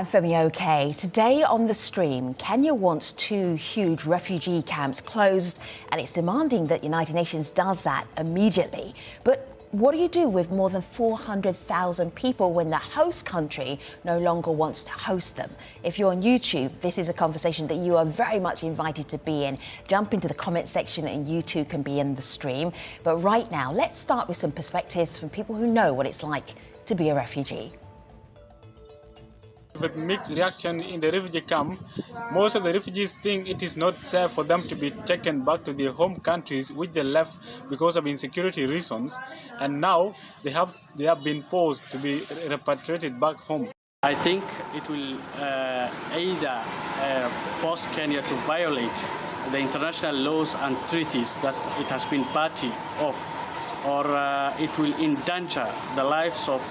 I'm Femi OK. Today on the stream, Kenya wants 2 huge refugee camps closed, and it's demanding that the United Nations does that immediately. But what do you do with more than 400,000 people when the host country no longer wants to host them? If you're on YouTube, this is a conversation that you are very much invited to be in. Jump into the comment section and you too can be in the stream. But right now, let's start with some perspectives from people who know what it's like to be a refugee. With mixed reaction in the refugee camp, most of the refugees think it is not safe for them to be taken back to their home countries, which they left because of insecurity reasons, and now they have been forced to be repatriated back home. I think it will either force Kenya to violate the international laws and treaties that it has been party of, or it will endanger the lives of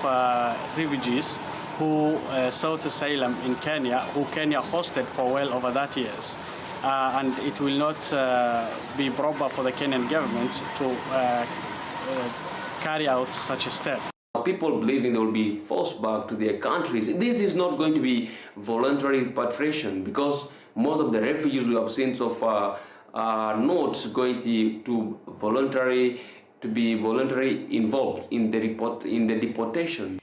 refugees who sought asylum in Kenya, who Kenya hosted for well over 30 years. And it will not be proper for the Kenyan government to carry out such a step. People believing they will be forced back to their countries. This is not going to be voluntary repatriation, because most of the refugees we have seen so far are not going to be voluntarily involved in the deportation.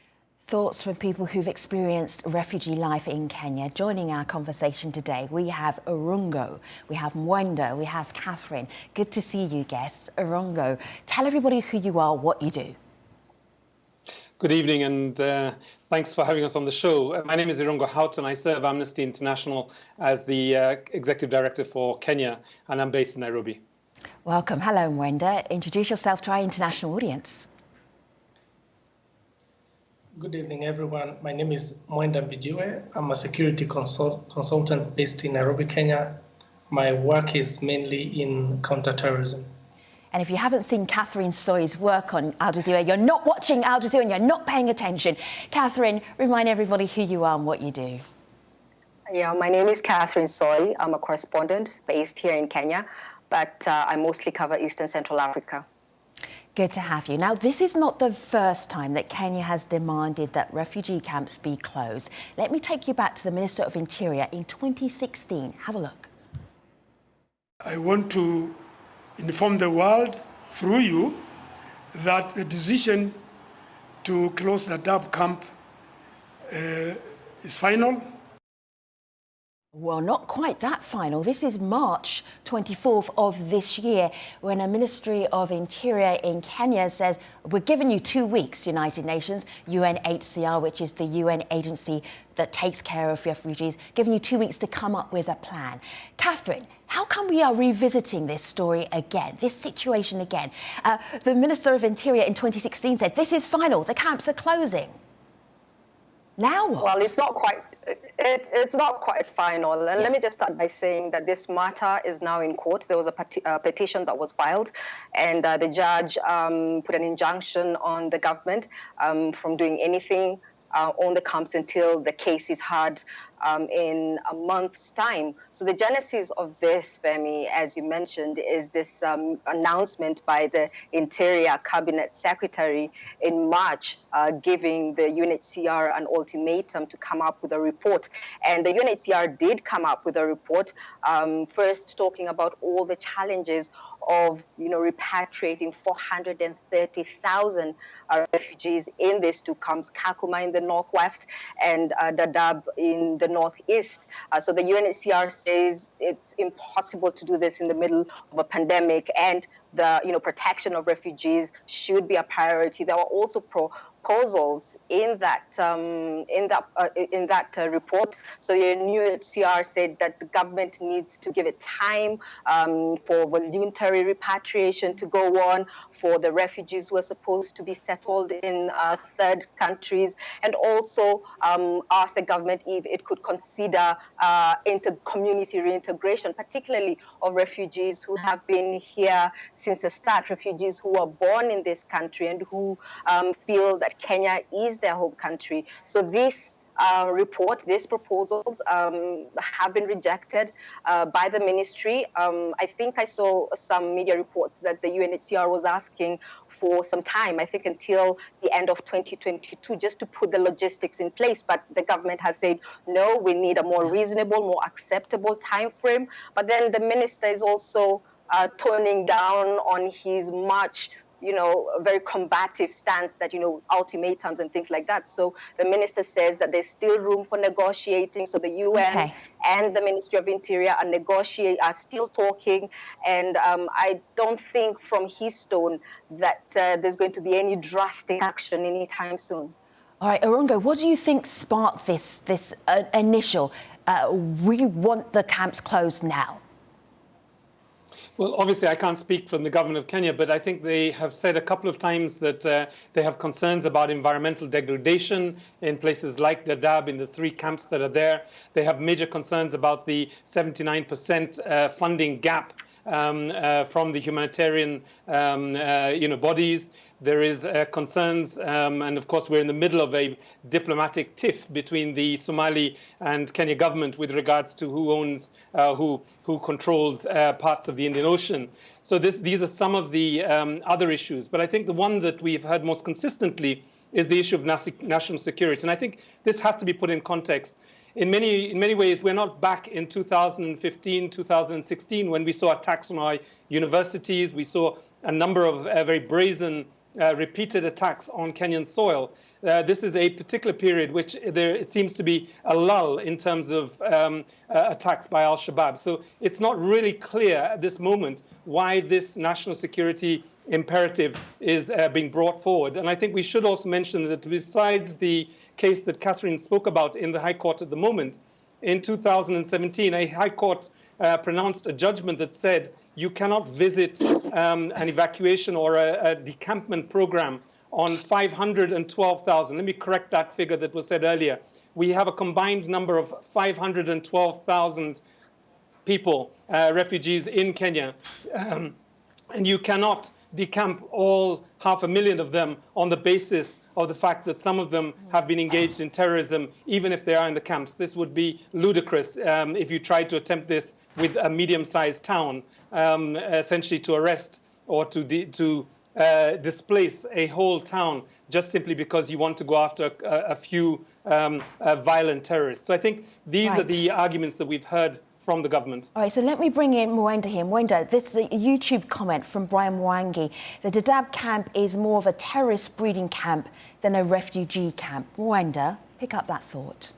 Thoughts from people who've experienced refugee life in Kenya. Joining our conversation today, we have Irungo, we have Mwenda, we have Catherine. Good to see you guests. Irungo, tell everybody who you are, what you do. Good evening, and thanks for having us on the show. My name is Irungo Houghton. I serve Amnesty International as the Executive Director for Kenya, and I'm based in Nairobi. Welcome. Hello, Mwenda. Introduce yourself to our international audience. Good evening, everyone. My name is Mwenda Bijiwe. I'm a security consultant based in Nairobi, Kenya. My work is mainly in counterterrorism. And if you haven't seen Catherine Soy's work on Al Jazeera, you're not watching Al Jazeera and you're not paying attention. Catherine, remind everybody who you are and what you do. Yeah, my name is Catherine Soy. I'm a correspondent based here in Kenya, but I mostly cover East and Central Africa. Good to have you. Now, this is not the first time that Kenya has demanded that refugee camps be closed. Let me take you back to the Minister of Interior in 2016. Have a look. I want to inform the world through you that the decision to close the Dadaab camp is final. Well, not quite that final. This is March 24th of this year, when a Ministry of Interior in Kenya says, we're giving you 2 weeks, United Nations, UNHCR, which is the UN agency that takes care of refugees, giving you 2 weeks to come up with a plan. Catherine, how come we are revisiting this story again, this situation again? The Minister of Interior in 2016 said, this is final, the camps are closing. Now what? Well, it's not quite final. And let me just start by saying that this matter is now in court. There was a petition that was filed, and the judge put an injunction on the government from doing anything on the camps until the case is heard in a month's time. So the genesis of this, Femi, as you mentioned, is this announcement by the Interior Cabinet Secretary in March, giving the UNHCR an ultimatum to come up with a report. And the UNHCR did come up with a report, first talking about all the challenges of repatriating 430,000 refugees in these 2 camps, Kakuma in the northwest and Dadaab in the northeast. So the UNHCR says it's impossible to do this in the middle of a pandemic, and the protection of refugees should be a priority. There were also proposals in that report. So the UNHCR said that the government needs to give it time for voluntary repatriation to go on for the refugees who are supposed to be settled in third countries, and also ask the government if it could consider community reintegration, particularly of refugees who have been here since the start, refugees who were born in this country and who feel that Kenya is their home country. So this report, these proposals have been rejected by the ministry. I think I saw some media reports that the UNHCR was asking for some time, I think until the end of 2022, just to put the logistics in place. But the government has said, no, we need a more reasonable, more acceptable time frame. But then the minister is also toning down on his much, very combative stance that, ultimatums and things like that. So the minister says that there's still room for negotiating. So the UN and the Ministry of Interior are still talking. And I don't think from his tone that there's going to be any drastic action anytime soon. All right, Orongo, what do you think sparked this initial, we want the camps closed now? Well, obviously, I can't speak from the government of Kenya, but I think they have said a couple of times that they have concerns about environmental degradation in places like Dadaab, in the 3 camps that are there. They have major concerns about the 79% funding gap from the humanitarian bodies. There is concerns, and of course we're in the middle of a diplomatic tiff between the Somali and Kenya government with regards to who owns, who controls parts of the Indian Ocean. So these are some of the other issues. But I think the one that we've heard most consistently is the issue of national security. And I think this has to be put in context. In many ways, we're not back in 2015, 2016, when we saw attacks on our universities. We saw a number of very brazen repeated attacks on Kenyan soil. This is a particular period which it seems to be a lull in terms of attacks by al-Shabaab. So it's not really clear at this moment why this national security imperative is being brought forward. And I think we should also mention that besides the case that Catherine spoke about in the High Court at the moment, in 2017, a High Court pronounced a judgment that said you cannot visit an evacuation or a decampment program on 512,000. Let me correct that figure that was said earlier. We have a combined number of 512,000 people, refugees in Kenya, and you cannot decamp all 500,000 of them on the basis of the fact that some of them have been engaged in terrorism, even if they are in the camps. This would be ludicrous if you tried to attempt this with a medium-sized town, essentially to arrest or to displace a whole town just simply because you want to go after a few violent terrorists. So I think these are the arguments that we've heard from the government. All right, so let me bring in Mwenda here. Mwenda, this is a YouTube comment from Brian Mwangi. The Dadaab camp is more of a terrorist breeding camp than a refugee camp. Mwenda, pick up that thought.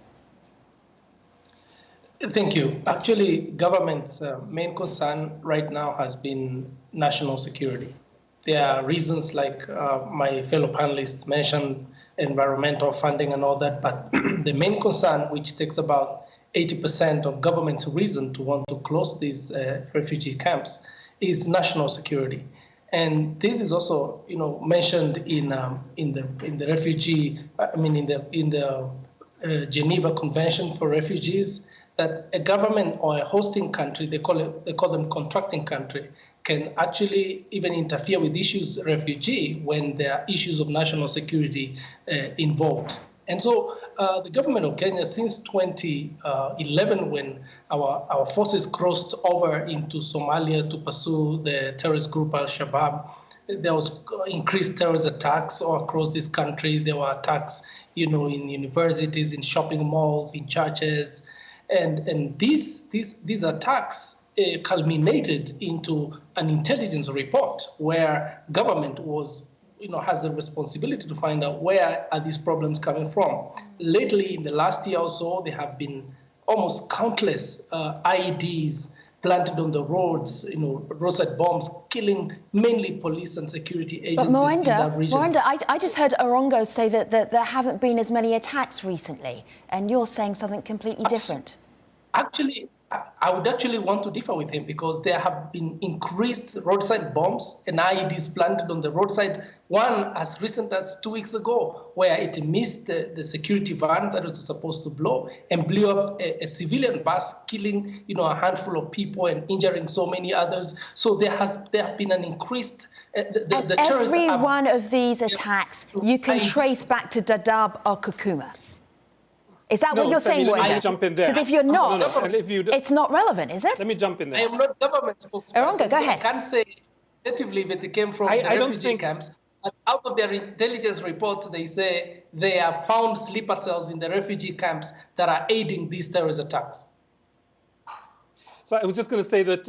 Thank you. Actually, government's main concern right now has been national security. There are reasons like my fellow panelists mentioned, environmental funding and all that, but the main concern, which takes about 80% of government's reason to want to close these refugee camps, is national security. And this is also, mentioned in the refugee, in the Geneva Convention for Refugees, that a government or a hosting country, they call them contracting country, can actually even interfere with issues refugee when there are issues of national security involved. And so the government of Kenya, since 2011, when our forces crossed over into Somalia to pursue the terrorist group al-Shabaab, there was increased terrorist attacks all across this country. There were attacks, in universities, in shopping malls, in churches, and these attacks culminated into an intelligence report where government was, has the responsibility to find out where are these problems coming from. Lately, in the last year or so, there have been almost countless IEDs planted on the roads, roadside bombs, killing mainly police and security agencies in that region. Mwenda, I just heard Orongo say that there haven't been as many attacks recently, and you're saying something completely different. Actually, I would actually want to differ with him because there have been increased roadside bombs and IEDs planted on the roadside. One as recent as 2 weeks ago, where it missed the security van that it was supposed to blow and blew up a civilian bus, killing a handful of people and injuring so many others. So there have been an increased. The every one of these attacks you can trace back to Dadaab or Kakuma. Is that No, what you're saying, let me Wenda? jump in there. Because if you're not, it's not relevant, is it? Let me jump in there. I am not government spokesperson. Aronga, go ahead. I can't say definitively that it came from the refugee camps. But out of their intelligence reports, they say they have found sleeper cells in the refugee camps that are aiding these terrorist attacks. So I was just going to say that,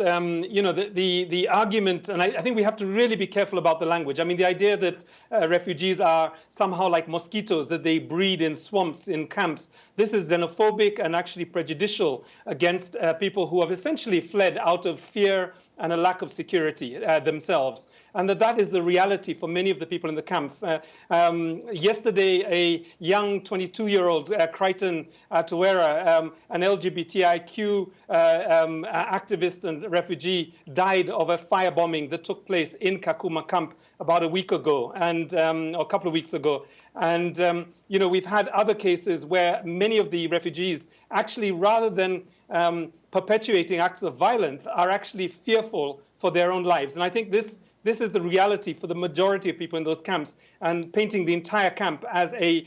you know, the argument, and I think we have to really be careful about the language. I mean, the idea that refugees are somehow like mosquitoes, that they breed in swamps, in camps, this is xenophobic and actually prejudicial against people who have essentially fled out of fear and a lack of security themselves. And that is the reality for many of the people in the camps. Yesterday, a young 22-year-old Crichton Tuwera, an LGBTIQ activist and refugee, died of a firebombing that took place in Kakuma camp about a week ago, and or a couple of weeks ago. And you know, we've had other cases where many of the refugees actually, rather than perpetuating acts of violence, are actually fearful for their own lives. And I think this is the reality for the majority of people in those camps, and painting the entire camp as a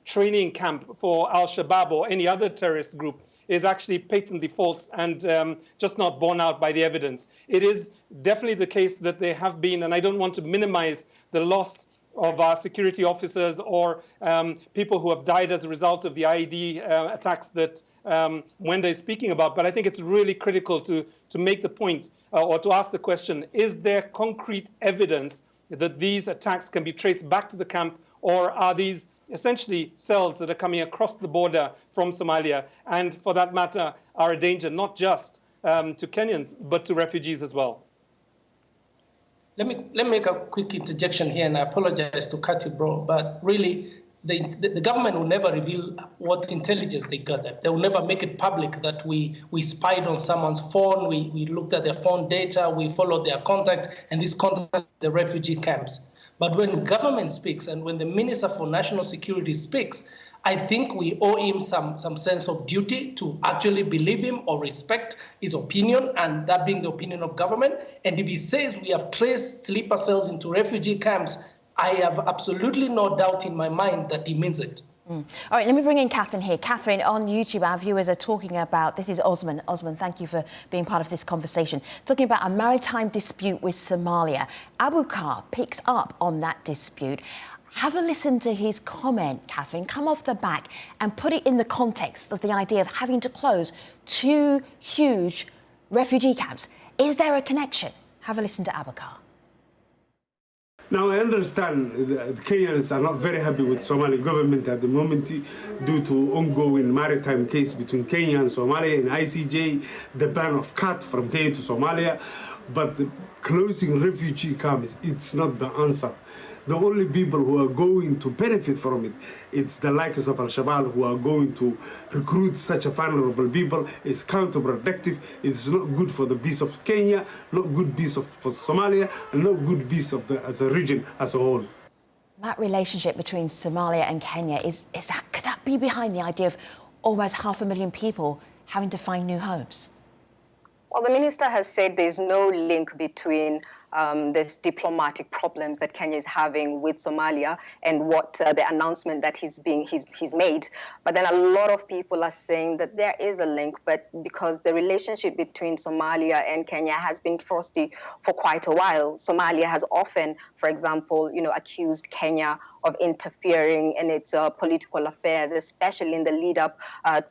training camp for Al-Shabaab or any other terrorist group is actually patently false and just not borne out by the evidence. It is definitely the case that there have been, and I don't want to minimize the loss of our security officers or people who have died as a result of the IED attacks that Wenda is speaking about, but I think it's really critical to make the point or to ask the question, is there concrete evidence that these attacks can be traced back to the camp, or are these essentially cells that are coming across the border from Somalia and, for that matter, are a danger not just to Kenyans, but to refugees as well? Let me make a quick interjection here, and I apologize to cut you, bro, but really, the government will never reveal what intelligence they gathered. They will never make it public that we spied on someone's phone, we looked at their phone data, we followed their contact, and this contact the refugee camps. But when government speaks and when the Minister for National Security speaks, I think we owe him some sense of duty to actually believe him or respect his opinion, and that being the opinion of government. And if he says we have traced sleeper cells into refugee camps, I have absolutely no doubt in my mind that he means it. All right, let me bring in Catherine here. Catherine, on YouTube, our viewers are talking about, this is Osman. Osman, thank you for being part of this conversation. Talking about a maritime dispute with Somalia. Abukar picks up on that dispute. Have a listen to his comment, Catherine. Come off the back and put it in the context of the idea of having to close 2 huge refugee camps. Is there a connection? Have a listen to Abukar. Now, I understand the Kenyans are not very happy with Somali government at the moment due to ongoing maritime case between Kenya and Somalia and ICJ, the ban of cat from Kenya to Somalia. But closing refugee camps, it's not the answer. The only people who are going to benefit from it, it's the likes of Al-Shabaab who are going to recruit such a vulnerable people. It's counterproductive. It's not good for the peace of Kenya, not good peace for Somalia, and not good peace of as a region as a whole. That relationship between Somalia and Kenya, could that be behind the idea of almost 500,000 people having to find new homes? Well, the minister has said there's no link between this diplomatic problems that Kenya is having with Somalia and what the announcement that he's made. But then a lot of people are saying that there is a link, but because the relationship between Somalia and Kenya has been frosty for quite a while. Somalia has often, for example, accused Kenya of interfering in its political affairs, especially in the lead up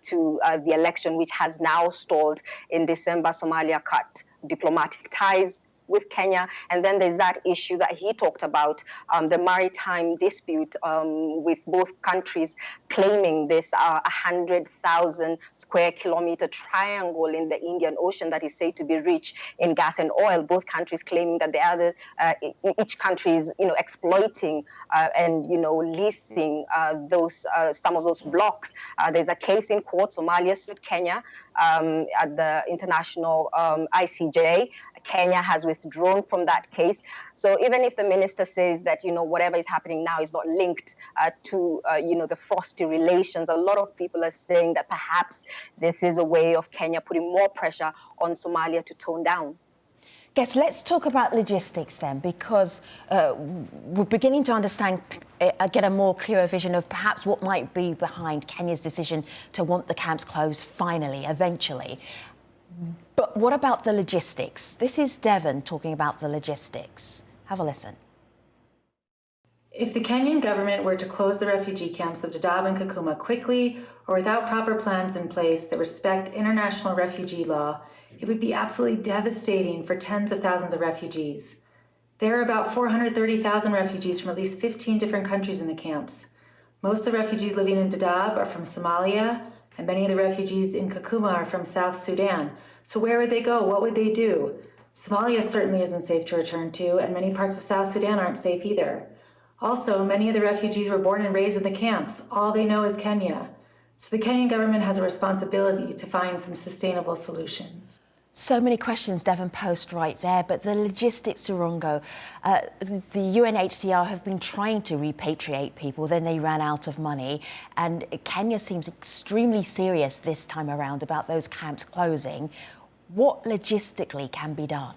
to the election, which has now stalled in December. Somalia cut diplomatic ties with Kenya. And then there's that issue that he talked about, the maritime dispute with both countries claiming this 100,000 square kilometer triangle in the Indian Ocean that is said to be rich in gas and oil. Both countries claiming that the other, each country is, exploiting and, leasing those some of those blocks. There's a case in court. Somalia sued Kenya at the international ICJ. Kenya has withdrawn from that case. So even if the minister says that, whatever is happening now is not linked to, the frosty relations, a lot of people are saying that perhaps this is a way of Kenya putting more pressure on Somalia to tone down. Guess let's talk about logistics then, because we're beginning to understand get a more clearer vision of perhaps what might be behind Kenya's decision to want the camps closed finally, eventually. But what about the logistics? This is Devon talking about the logistics. Have a listen. If the Kenyan government were to close the refugee camps of Dadaab and Kakuma quickly or without proper plans in place that respect international refugee law, it would be absolutely devastating for tens of thousands of refugees. There are about 430,000 refugees from at least 15 different countries in the camps. Most of the refugees living in Dadaab are from Somalia, and many of the refugees in Kakuma are from South Sudan. So where would they go? What would they do? Somalia certainly isn't safe to return to, and many parts of South Sudan aren't safe either. Also, many of the refugees were born and raised in the camps. All they know is Kenya. So the Kenyan government has a responsibility to find some sustainable solutions. So many questions, Devon Post, right there. But the logistics, Urongo, the UNHCR have been trying to repatriate people, then they ran out of money. And Kenya seems extremely serious this time around about those camps closing. What logistically can be done?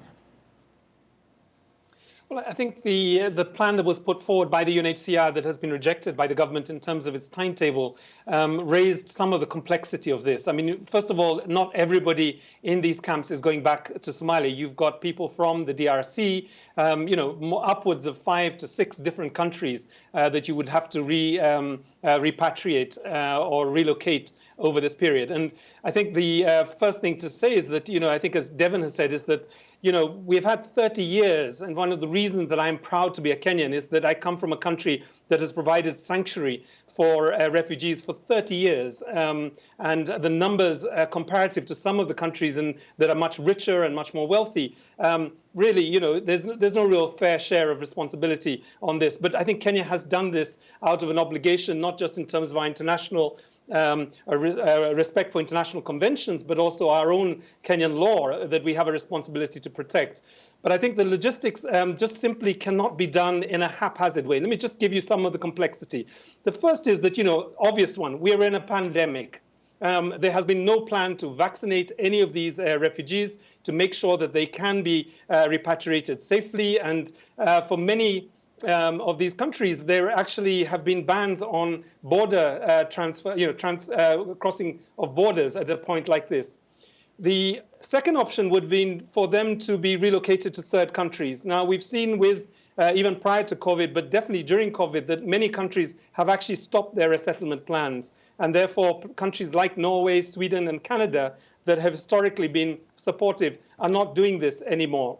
Well, I think the plan that was put forward by the UNHCR that has been rejected by the government in terms of its timetable raised some of the complexity of this. I mean, first of all, not everybody in these camps is going back to Somalia. You've got people from the DRC, upwards of 5 to 6 different countries that you would have to repatriate or relocate over this period. And I think the first thing to say is that, I think as Devon has said, is that we've had 30 years, and one of the reasons that I'm proud to be a Kenyan is that I come from a country that has provided sanctuary for refugees for 30 years. And the numbers comparative to some of the countries that are much richer and much more wealthy, really, there's no real fair share of responsibility on this. But I think Kenya has done this out of an obligation, not just in terms of our international respect for international conventions, but also our own Kenyan law that we have a responsibility to protect. But I think the logistics just simply cannot be done in a haphazard way. Let me just give you some of the complexity. The first is that, obvious one, we are in a pandemic. There has been no plan to vaccinate any of these refugees to make sure that they can be repatriated safely. And for many of these countries, there actually have been bans on border crossing of borders at a point like this. The second option would be for them to be relocated to third countries. Now, we've seen with even prior to COVID, but definitely during COVID, that many countries have actually stopped their resettlement plans. And therefore, countries like Norway, Sweden, and Canada that have historically been supportive are not doing this anymore.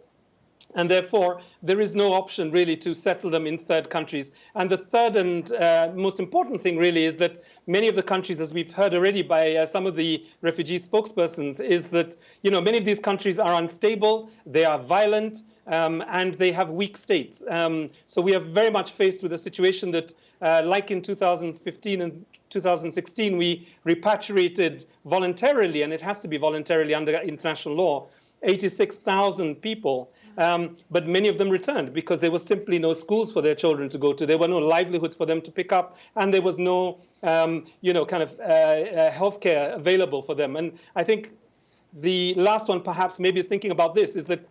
And therefore, there is no option really to settle them in third countries. And the third and most important thing really is that many of the countries, as we've heard already by some of the refugee spokespersons, is that many of these countries are unstable, they are violent, and they have weak states. So we are very much faced with a situation that, like in 2015 and 2016, we repatriated voluntarily, and it has to be voluntarily under international law, 86,000 people. But many of them returned because there was simply no schools for their children to go to. There were no livelihoods for them to pick up, and there was no, healthcare available for them. And I think the last one, perhaps, maybe is thinking about this, is that,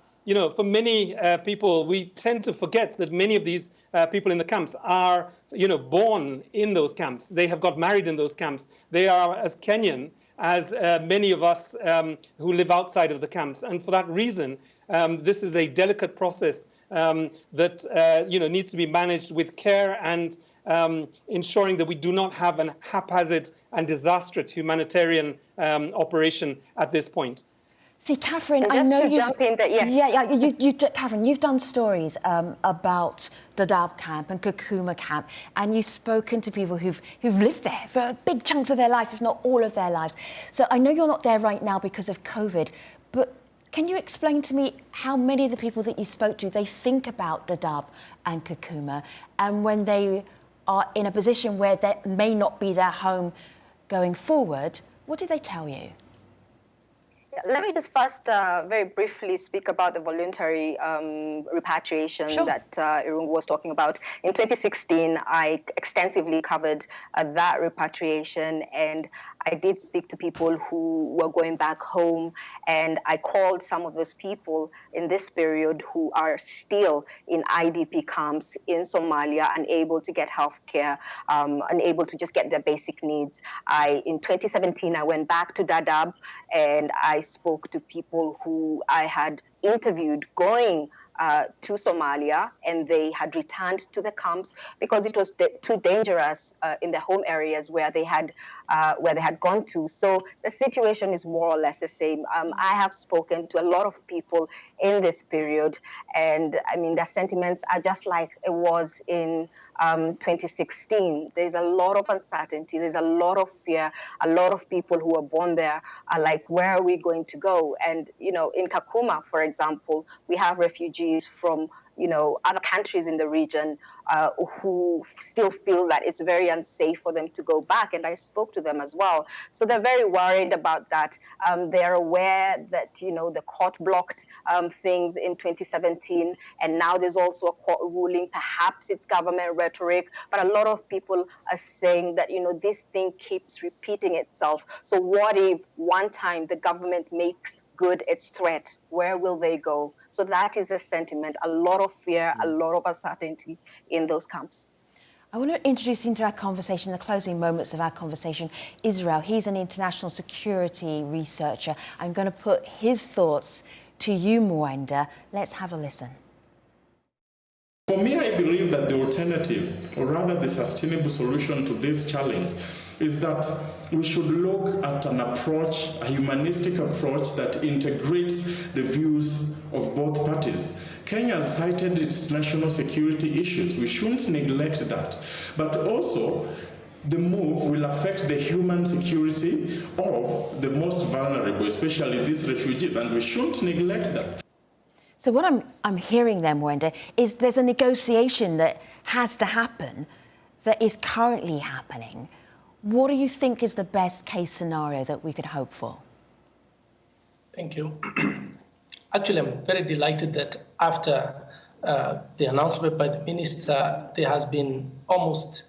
for many people, we tend to forget that many of these people in the camps are, born in those camps. They have got married in those camps. They are as Kenyan as many of us who live outside of the camps. And for that reason, this is a delicate process that needs to be managed with care and ensuring that we do not have an haphazard and disastrous humanitarian operation at this point. See, Catherine, I know you've... jump in there, Catherine, you've done stories about Dadaab camp and Kakuma camp, and you've spoken to people who've lived there for big chunks of their life, if not all of their lives. So I know you're not there right now because of COVID, but can you explain to me how many of the people that you spoke to, they think about Dadaab and Kakuma, and when they are in a position where that may not be their home going forward, what do they tell you? Let me just first very briefly speak about the voluntary repatriation that Irungu was talking about. In 2016, I extensively covered that repatriation, and I did speak to people who were going back home, and I called some of those people in this period who are still in IDP camps in Somalia, unable to get health care, unable to just get their basic needs. In 2017, I went back to Dadaab, and I spoke to people who I had interviewed going to Somalia, and they had returned to the camps because it was too dangerous in their home areas where they had gone to. So the situation is more or less the same. I have spoken to a lot of people in this period, and I mean their sentiments are just like it was in 2016. There's a lot of uncertainty. There's a lot of fear. A lot of people who are born there are like, where are we going to go? And in Kakuma, for example, we have refugees from other countries in the region who still feel that it's very unsafe for them to go back. And I spoke to them as well. So they're very worried about that. They're aware that, the court blocked things in 2017. And now there's also a court ruling. Perhaps it's government rhetoric. But a lot of people are saying that, this thing keeps repeating itself. So what if one time the government makes good its threat? Where will they go? So that is a sentiment, a lot of fear, a lot of uncertainty in those camps. I want to introduce into our conversation, the closing moments of our conversation, Israel. He's an international security researcher. I'm going to put his thoughts to you, Mwenda. Let's have a listen. For me, I believe that the alternative, or rather the sustainable solution to this challenge, is that we should look at an approach, a humanistic approach that integrates the views of both parties. Kenya has cited its national security issues. We shouldn't neglect that. But also, the move will affect the human security of the most vulnerable, especially these refugees, and we shouldn't neglect that. So what I'm hearing then, Mwenda, is there's a negotiation that has to happen that is currently happening. What do you think is the best case scenario that we could hope for? Thank you. Actually, I'm very delighted that after the announcement by the minister, there has been almost,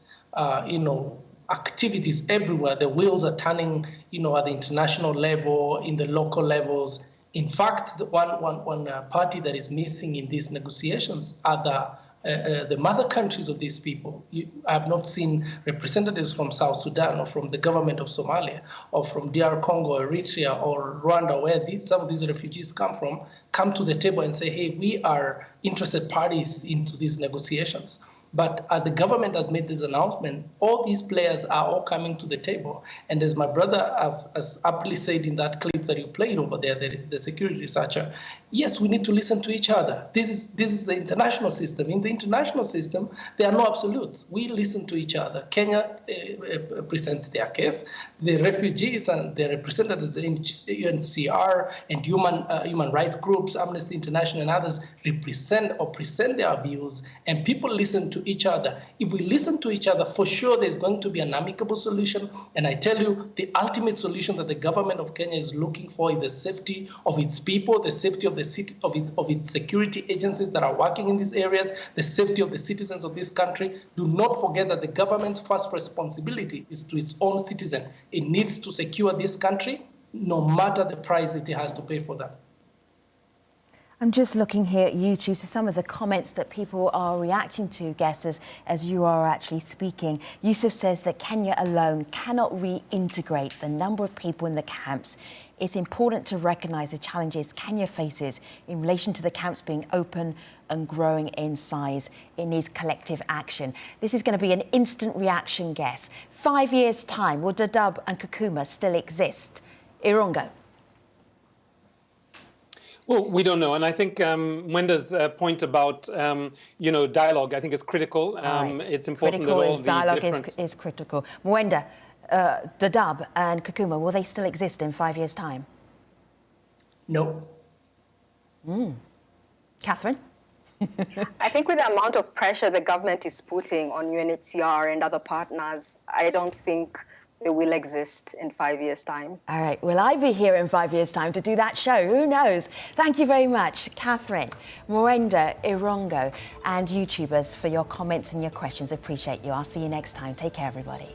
activities everywhere. The wheels are turning, at the international level, in the local levels. In fact, the one party that is missing in these negotiations are the mother countries of these people. I have not seen representatives from South Sudan or from the government of Somalia or from DR Congo, Eritrea or Rwanda, where some of these refugees come to the table and say, hey, we are interested parties into these negotiations. But as the government has made this announcement, all these players are all coming to the table. And as my brother has aptly said in that clip that you played over there, the security researcher, yes, we need to listen to each other. This is the international system. In the international system, there are no absolutes. We listen to each other. Kenya presents their case. The refugees and their representatives in UNHCR and human rights groups, Amnesty International and others, present their views, and people listen to each other. If we listen to each other, for sure there's going to be an amicable solution. And I tell you, the ultimate solution that the government of Kenya is looking for is the safety of its people, the safety of the city, of its security agencies that are working in these areas, the safety of the citizens of this country. Do not forget that the government's first responsibility is to its own citizen. It needs to secure this country, no matter the price it has to pay for that. I'm just looking here at YouTube to some of the comments that people are reacting to, guests, as you are actually speaking. Yusuf says that Kenya alone cannot reintegrate the number of people in the camps. It's important to recognise the challenges Kenya faces in relation to the camps being open and growing in size. It needs collective action. This is going to be an instant reaction guess. 5 years' time, will Dadaab and Kakuma still exist? Irongo. Well, we don't know. And I think Mwenda's point about, dialogue, I think is critical. Right. It's important critical that all is the dialogue different... is critical. Mwenda, Dadaab and Kakuma, will they still exist in 5 years' time? No. Catherine? I think with the amount of pressure the government is putting on UNHCR and other partners, I don't think they will exist in 5 years' time. All right, will I be here in 5 years' time to do that show? Who knows? Thank you very much, Catherine, Mwenda, Irongo, and YouTubers for your comments and your questions. Appreciate you. I'll see you next time. Take care, everybody.